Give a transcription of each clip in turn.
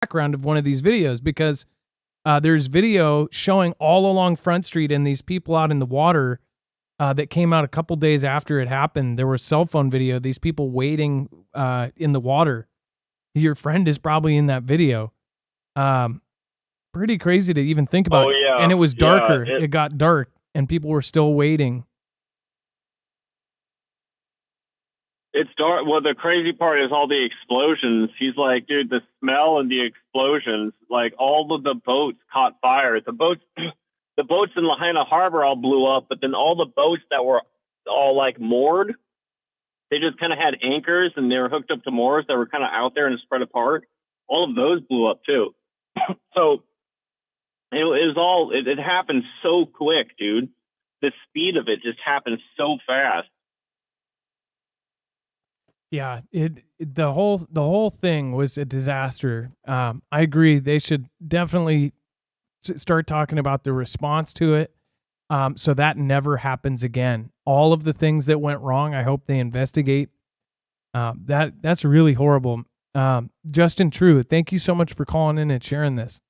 background of one of these videos, because there's video showing all along Front Street and these people out in the water that came out a couple days after it happened. There was cell phone video, these people waiting in the water. Your friend is probably in that video. Pretty crazy to even think about. Oh yeah, and it was darker. Yeah, it got dark and people were still waiting. It's dark. Well, the crazy part is all the explosions. He's like, dude, the smell and the explosions, like all of the boats caught fire. The boats in Lahaina Harbor all blew up, but then all the boats that were all like moored, they just kind of had anchors and they were hooked up to moors that were kind of out there and spread apart. All of those blew up too. So it happened so quick, dude. The speed of it just happened so fast. Yeah, the whole thing was a disaster. I agree. They should definitely start talking about the response to it, so that never happens again. All of the things that went wrong, I hope they investigate. That's really horrible. Justin True, thank you so much for calling in and sharing this.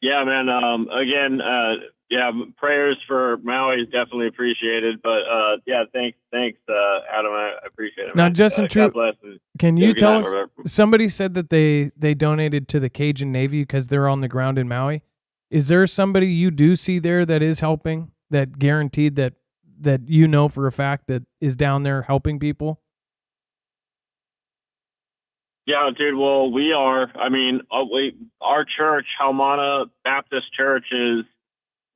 Yeah, man. Again, prayers for Maui is definitely appreciated. But yeah, thanks, Adam. I appreciate it. Now, man. Justin True, God bless. can you tell us? Somebody said that they donated to the Cajun Navy because they're on the ground in Maui. Is there somebody you do see there that is helping? That guaranteed that you know for a fact that is down there helping people? Yeah, dude. Well, we are. I mean, our church, Haumana Baptist Church,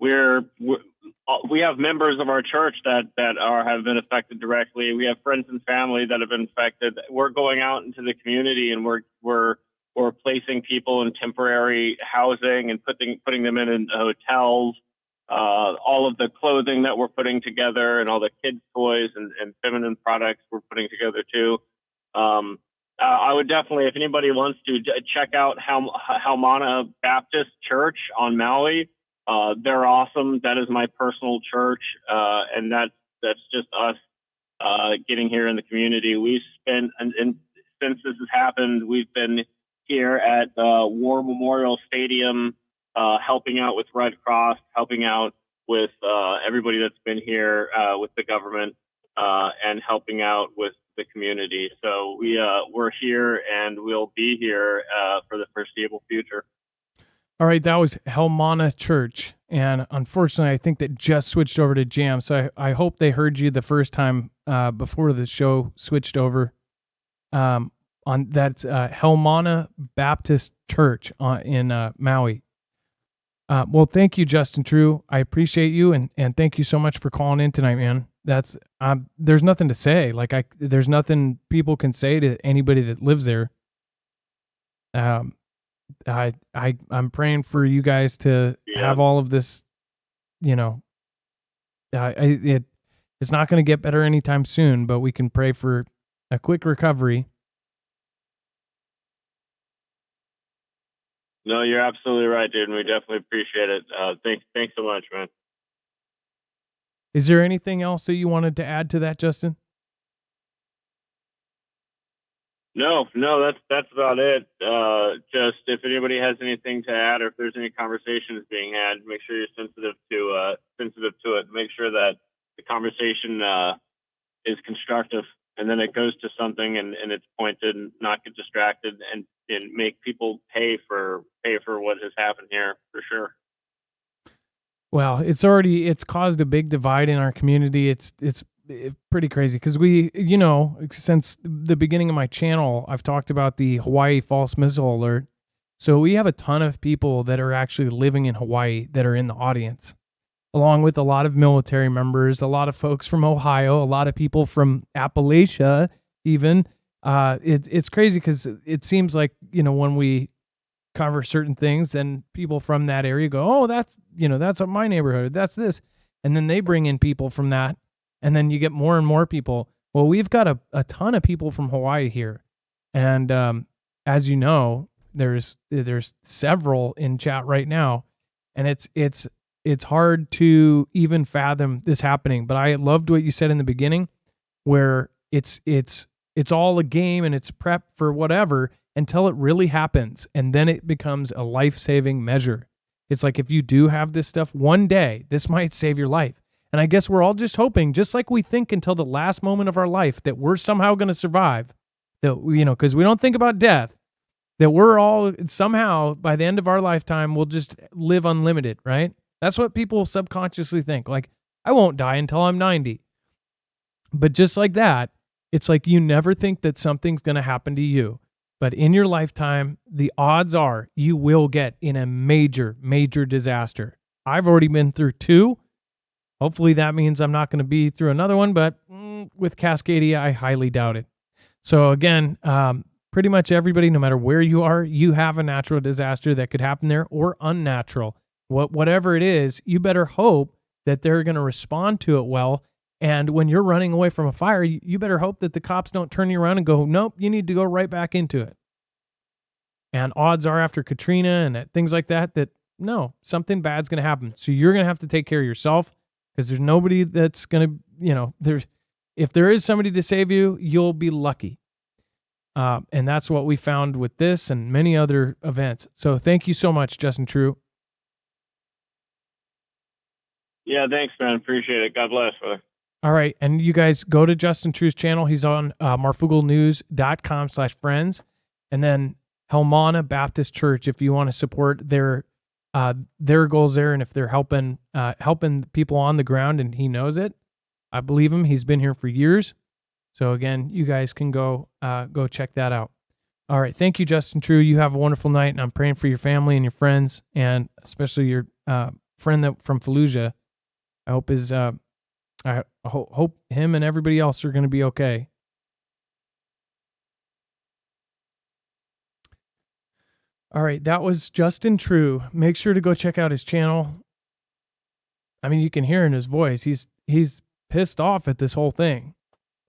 we have members of our church that have been affected directly. We have friends and family that have been affected. We're going out into the community and we're placing people in temporary housing and putting them in hotels. All of the clothing that we're putting together and all the kids' toys and feminine products we're putting together too. I would definitely, if anybody wants to, check out Haumana Baptist Church on Maui. They're awesome. That is my personal church, and that's just us getting here in the community. We've spent, and since this has happened, we've been here at War Memorial Stadium, helping out with Red Cross, helping out with everybody that's been here with the government, and helping out with the community. So we're here and we'll be here for the foreseeable future. All right, that was Haumana Church, and unfortunately, I think that just switched over to Jam. So I hope they heard you the first time before the show switched over. On that Haumana Baptist Church in Maui. Well, thank you, Justin True. I appreciate you, and thank you so much for calling in tonight, man. That's there's nothing to say. There's nothing people can say to anybody that lives there. I'm praying for you guys to have all of this. You know, it's not going to get better anytime soon, but we can pray for a quick recovery. No, you're absolutely right, dude. And we definitely appreciate it. Thanks so much, man. Is there anything else that you wanted to add to that, Justin? No, that's about it. Just if anybody has anything to add, or if there's any conversations being had, make sure you're sensitive to it. Make sure that the conversation is constructive, and then it goes to something and it's pointed, and not get distracted, and make people pay for what has happened here for sure. Well, it's caused a big divide in our community. It's pretty crazy because we, since the beginning of my channel, I've talked about the Hawaii false missile alert. So we have a ton of people that are actually living in Hawaii that are in the audience, along with a lot of military members, a lot of folks from Ohio, a lot of people from Appalachia, even. It's crazy because it seems like, when we cover certain things, then people from that area go, oh, that's my neighborhood, that's this. And then they bring in people from that. And then you get more and more people. Well, we've got a ton of people from Hawaii here. And as you know, there's several in chat right now. And it's hard to even fathom this happening. But I loved what you said in the beginning, where it's It's all a game and it's prep for whatever until it really happens. And then it becomes a life-saving measure. It's like if you do have this stuff one day, this might save your life. And I guess we're all just hoping, just like we think until the last moment of our life that we're somehow going to survive, that, because we don't think about death, that we're all somehow by the end of our lifetime, we'll just live unlimited, right? That's what people subconsciously think. Like, I won't die until I'm 90. But just like that, it's like you never think that something's going to happen to you. But in your lifetime, the odds are you will get in a major, major disaster. I've already been through 2. Hopefully that means I'm not going to be through another one, but with Cascadia, I highly doubt it. So again, pretty much everybody, no matter where you are, you have a natural disaster that could happen there or unnatural. Whatever it is, you better hope that they're going to respond to it well. And when you're running away from a fire, you better hope that the cops don't turn you around and go, nope, you need to go right back into it. And odds are after Katrina and things like that, no, something bad's going to happen. So you're going to have to take care of yourself because there's nobody that's going to, if there is somebody to save you, you'll be lucky. And that's what we found with this and many other events. So thank you so much, Justin True. Yeah, thanks, man. Appreciate it. God bless, brother. All right. And you guys go to Justin True's channel. He's on marfooglenews.com/friends. And then Helmana Baptist Church, if you want to support their goals there. And if they're helping people on the ground and he knows it, I believe him. He's been here for years. So again, you guys can go check that out. All right. Thank you, Justin True. You have a wonderful night. And I'm praying for your family and your friends and especially your friend from Fallujah. I hope I hope him and everybody else are going to be okay. All right, that was Justin True. Make sure to go check out his channel. I mean, you can hear in his voice, he's pissed off at this whole thing.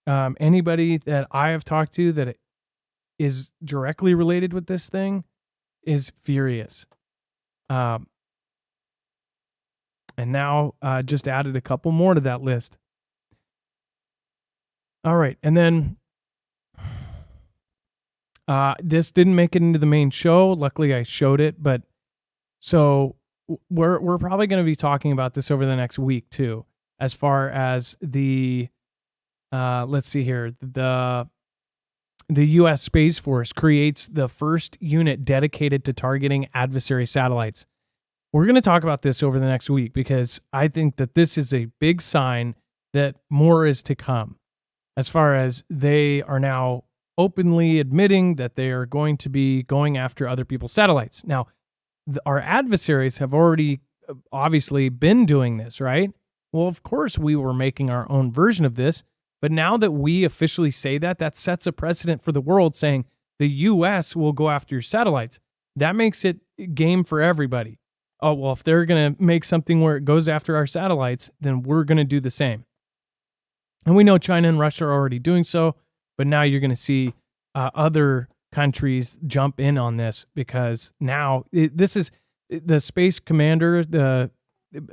Anybody that I have talked to that is directly related with this thing is furious. And now just added a couple more to that list. All right, and then this didn't make it into the main show. Luckily, I showed it, but so we're probably going to be talking about this over the next week too, as far as the let's see here, the U.S. Space Force creates the first unit dedicated to targeting adversary satellites. We're going to talk about this over the next week because I think that this is a big sign that more is to come, as far as they are now openly admitting that they are going to be going after other people's satellites. Now, our adversaries have already obviously been doing this, right? Well, of course, we were making our own version of this, but now that we officially say that sets a precedent for the world saying the U.S. will go after your satellites. That makes it game for everybody. Oh, well, if they're going to make something where it goes after our satellites, then we're going to do the same. And we know China and Russia are already doing so, but now you're going to see other countries jump in on this because now this is the space commander, the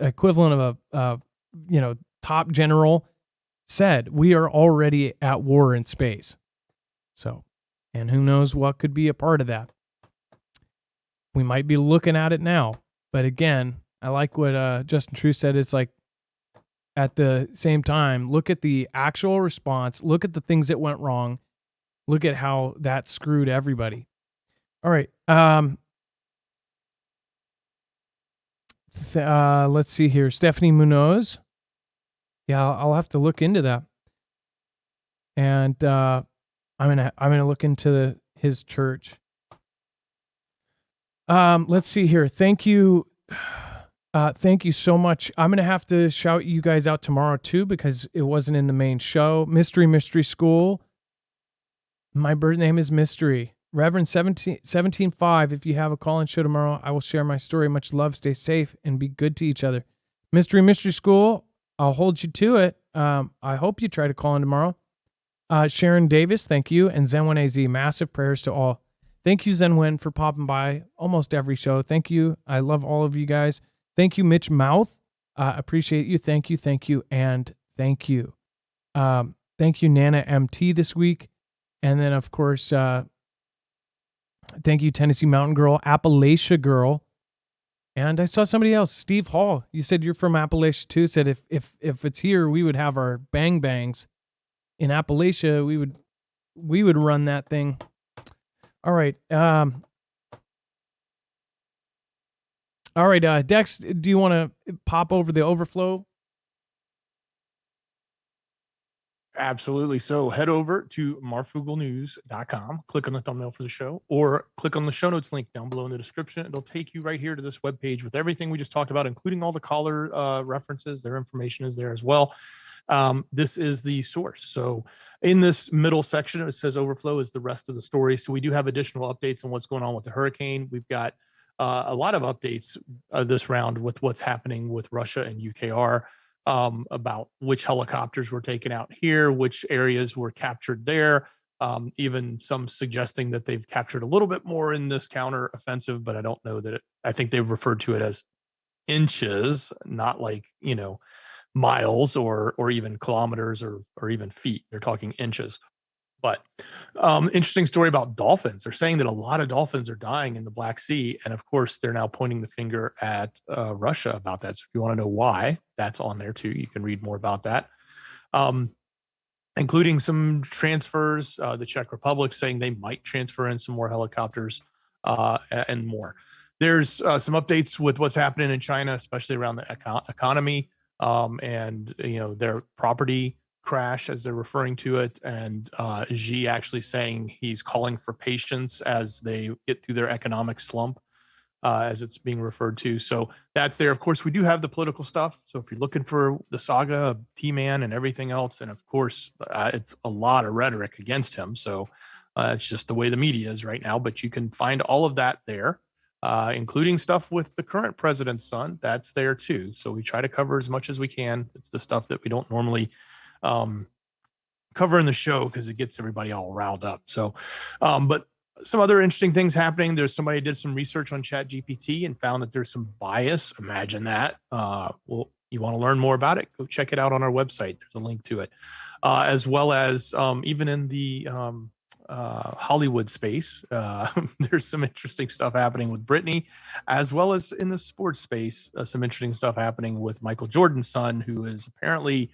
equivalent of a top general said, we are already at war in space. So, and who knows what could be a part of that. We might be looking at it now. But again, I like what Justin True said. It's like, at the same time, look at the actual response. Look at the things that went wrong. Look at how that screwed everybody. All right. Let's see here. Stephanie Munoz. Yeah, I'll have to look into that. And I'm gonna look into his church. Let's see here. Thank you. Thank you so much. I'm going to have to shout you guys out tomorrow too, because it wasn't in the main show. Mystery School. My birth name is Mystery. Reverend 17.5. If you have a call-in show tomorrow, I will share my story. Much love. Stay safe and be good to each other. Mystery School. I'll hold you to it. I hope you try to call in tomorrow. Sharon Davis. Thank you. And Zenwen AZ. Massive prayers to all. Thank you, Zenwen, for popping by almost every show. Thank you. I love all of you guys. Thank you, Mitch Mouth. Appreciate you. Thank you, and thank you. Thank you, Nana MT this week. And then, of course, thank you, Tennessee Mountain Girl, Appalachia Girl. And I saw somebody else, Steve Hall. You said you're from Appalachia too. Said if it's here, we would have our bang bangs. In Appalachia, we would run that thing. All right. All right, Dex, do you want to pop over the overflow? Absolutely. So head over to marfooglenews.com, click on the thumbnail for the show, or click on the show notes link down below in the description. It'll take you right here to this webpage with everything we just talked about, including all the caller references. Their information is there as well. This is the source. So in this middle section, it says overflow is the rest of the story. So we do have additional updates on what's going on with the hurricane. We've got a lot of updates this round with what's happening with Russia and UKR. About which helicopters were taken out here, which areas were captured there, even some suggesting that they've captured a little bit more in this counter offensive, but I don't know that I think they've referred to it as inches, not like, miles or even kilometers or even feet. They're talking inches. But interesting story about dolphins. They're saying that a lot of dolphins are dying in the Black Sea. And of course, they're now pointing the finger at Russia about that. So if you want to know why, that's on there too. You can read more about that, including some transfers. The Czech Republic saying they might transfer in some more helicopters and more. There's some updates with what's happening in China, especially around the economy and, their property crash, as they're referring to it, and Xi actually saying he's calling for patience as they get through their economic slump, as it's being referred to. So that's there. Of course, we do have the political stuff. So if you're looking for the saga of T-Man and everything else, and of course, it's a lot of rhetoric against him. So it's just the way the media is right now. But you can find all of that there, including stuff with the current president's son. That's there too. So we try to cover as much as we can. It's the stuff that we don't normally cover in the show because it gets everybody all riled up. So, but some other interesting things happening. There's somebody did some research on ChatGPT and found that there's some bias. Imagine that. Well, you want to learn more about it? Go check it out on our website. There's a link to it, as well as even in the Hollywood space. There's some interesting stuff happening with Britney, as well as in the sports space. Some interesting stuff happening with Michael Jordan's son, who is apparently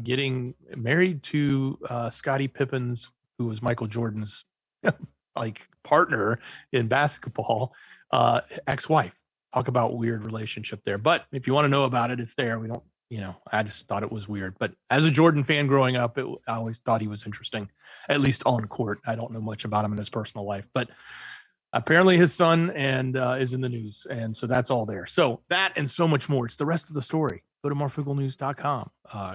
getting married to Scottie Pippen's, who was Michael Jordan's partner in basketball, ex-wife. Talk about weird relationship there. But if you want to know about it, it's there. We don't, I just thought it was weird. But as a Jordan fan growing up, I always thought he was interesting, at least on court. I don't know much about him in his personal life, but apparently his son is in the news. And so that's all there. So that and so much more. It's the rest of the story. Go to marfooglenews.com,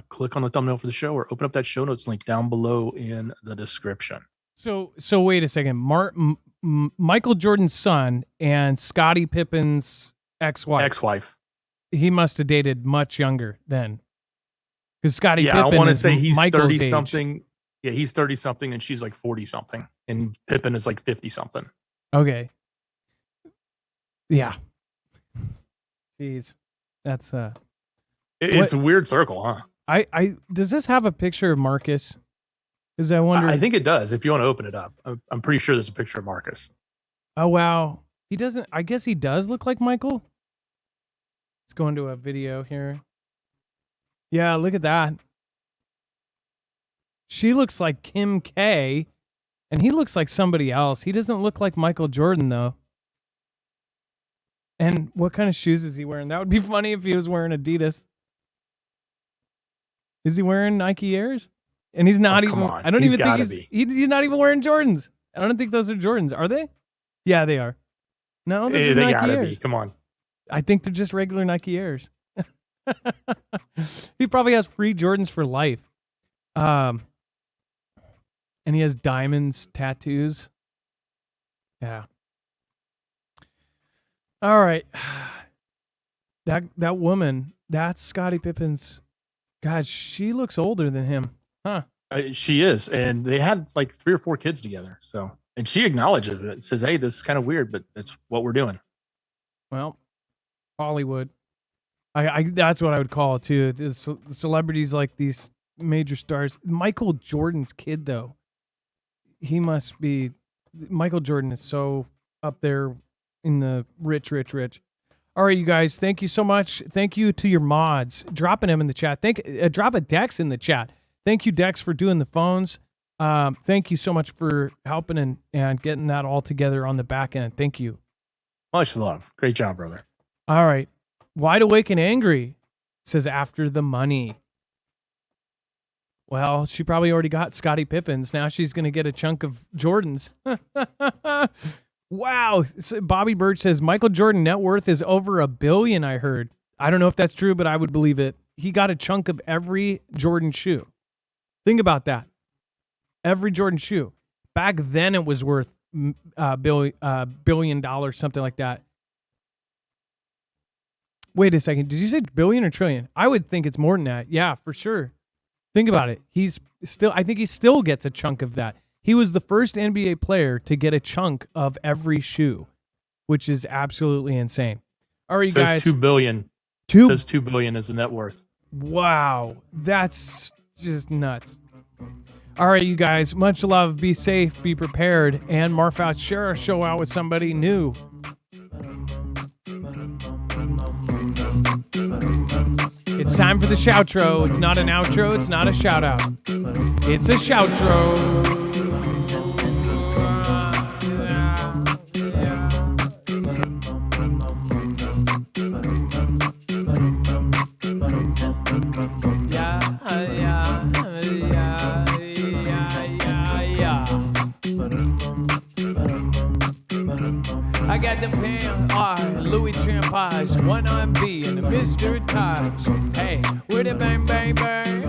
click on the thumbnail for the show, or open up that show notes link down below in the description. So wait a second. Michael Jordan's son and Scottie Pippen's ex-wife. He must have dated much younger then. Because Scottie Pippen, I want to say he's Michael's 30 age. something. Yeah, he's 30 something and she's like 40 something. And Pippen is like 50 something. Okay. Yeah. Jeez. That's it's a weird circle, huh? I does this have a picture of Marcus? Because I wonder. I think it does. If you want to open it up, I'm pretty sure there's a picture of Marcus. Oh wow, he doesn't. I guess he does look like Michael. Let's go into a video here. Yeah, look at that. She looks like Kim K, and he looks like somebody else. He doesn't look like Michael Jordan though. And what kind of shoes is he wearing? That would be funny if he was wearing Adidas. Is he wearing Nike Airs? And he's not even. I don't even think he's not even wearing Jordans. I don't think those are Jordans. Are they? Yeah, they are. No, those are they Nike gotta Airs. be. Come on. I think they're just regular Nike Airs. He probably has free Jordans for life. And he has diamonds, tattoos. Yeah. All right. That woman, that's Scottie Pippen's. God, she looks older than him. Huh. She is. And they had like 3 or 4 kids together. So, and she acknowledges it. Says, hey, this is kind of weird, but it's what we're doing. Well, Hollywood. I that's what I would call it too. The celebrities like these major stars. Michael Jordan's kid, though. he must be. Michael Jordan is so up there in the rich. All right, you guys. Thank you so much. Thank you to your mods dropping them in the chat. Drop a Dex in the chat. Thank you, Dex, for doing the phones. Thank you so much for helping and getting that all together on the back end. Thank you. Much love. Great job, brother. All right. Wide Awake and Angry says after the money. Well, she probably already got Scottie Pippins. Now she's going to get a chunk of Jordans. Wow. Bobby Birch says Michael Jordan net worth is over $1 billion, I heard. I don't know if that's true, but I would believe it. He got a chunk of every Jordan shoe. Think about that. Every Jordan shoe. Back then it was worth $1 billion, something like that. Wait a second. Did you say billion or trillion? I would think it's more than that. Yeah, for sure. Think about it. I think he still gets a chunk of that. He was the first NBA player to get a chunk of every shoe, which is absolutely insane. All right, you guys. 2 billion. Says 2 billion is the net worth. Wow. That's just nuts. All right, you guys. Much love. Be safe. Be prepared. And Marf out. Share our show out with somebody new. It's time for the shoutro. It's not an outro. It's not a shout out. It's a shoutro. I got the Pam R, Louis Trampage, one on B, and the Mr. Taj. Hey, with a bang, bang, bang.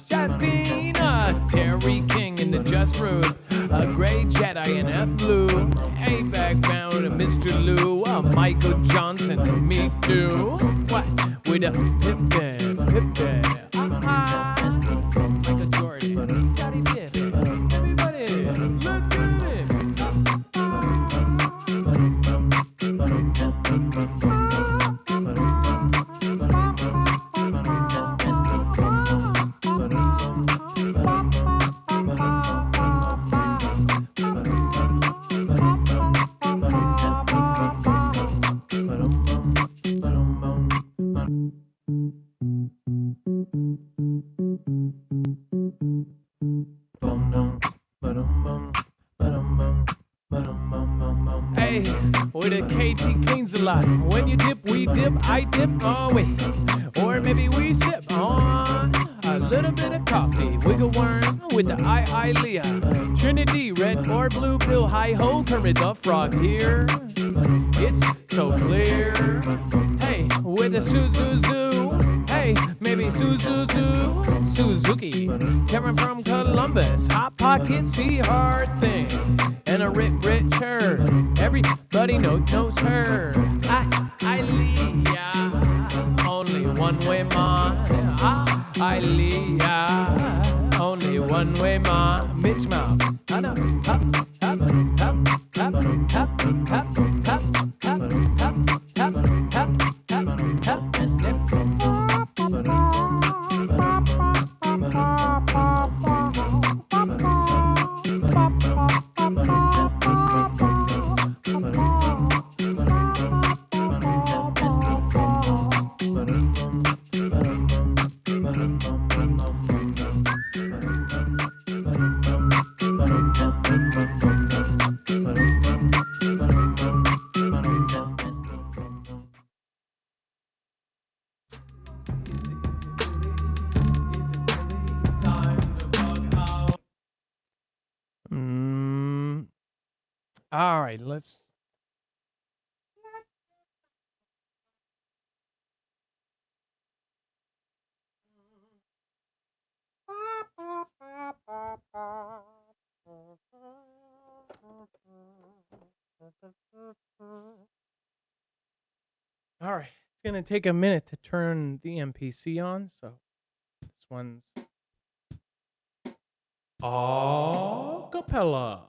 Shastina, Terry King in the Just Rude. A gray Jedi in a blue. A background, a Mr. Lou, a Michael Johnson, and me too. What? With a Pippin. Michael Jordan, Scottie Pippen. Everybody, let's get it. Hey, with a KT cleans a lot. When you dip, we dip, I dip, oh wait. Or maybe we sip on a little bit of coffee. Wiggle worm with the Leah. Trinity, red or blue pill, hi ho, Kermit the Frog here. It's so clear. Hey, with a Suzuzu. Hey, maybe Suzuki. Karen from Columbus, Hot Pocket, see hard thing. And a rich her. Everybody knows her. Leah. Only one way, ma. Leah. Only one way, ma. Mitch Mouth. I know. Hop, hop, hop, hop, hop, hop, hop, hop, hop, hop, hop, All right, let's. All right, it's gonna take a minute to turn the MPC on, so this one's a cappella.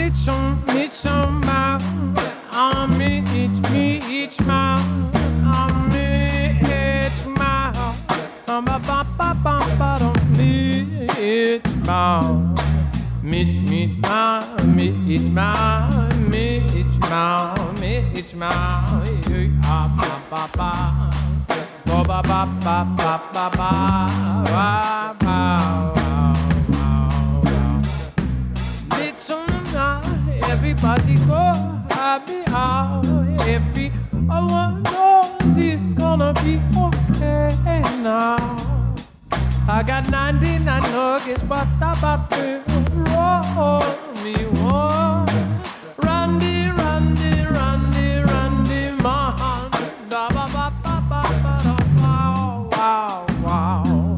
Mit some mouth, I'm each mouth, I'm each mouth, I'm a ba ba ba ba dum each mouth, each mouth, each mouth, each mouth, each mouth, ba ba ba, ba ba ba ba ba ba ba ba. Everybody go happy out. Everyone knows it's gonna be okay now. I got 99 nuggets, but I'm about to roll me one. Randy, Randy, Randy, Randy, man. Da ba ba ba ba ba da. Wow, wow, wow.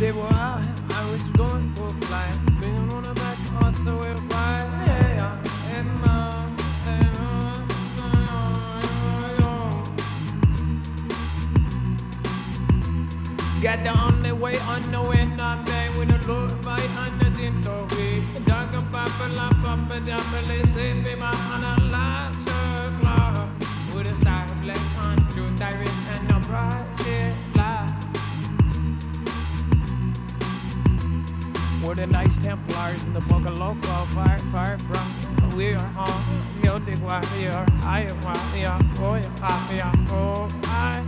They were out, I was going for a flight. Bringing on the back, also it wide. Got the only way on the way, not bad with a low fight on the same story. Dark and papa, double, say, be my analyze, circle. With a star black on, true direct and no bright shit, lie. We're the nice Templars in the Poker Local, fire from. We are home, yo, dig why we are. I am why we are. Oh, yeah, oh, I.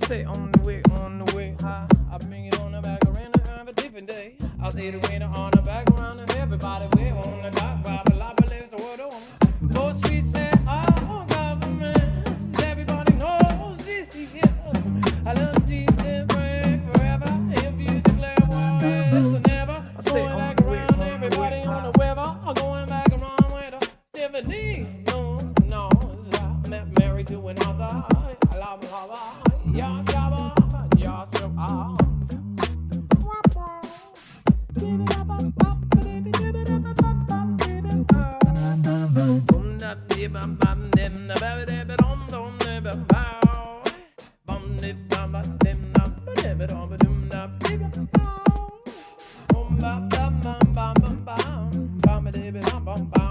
say on the way, high. I bring it on the back around and have a different day. I'll see the winner on the background and everybody way on the dock. Baba la believes the word on. 4th Street said, oh, government. Everybody knows this. I love Jesus forever. If you declare war, it's never. I say going back around, everybody on the river. I'm going back around with a Tiffany. No, I met Mary to another. I love her. Yeah, jabba, yeah, jabba. Bum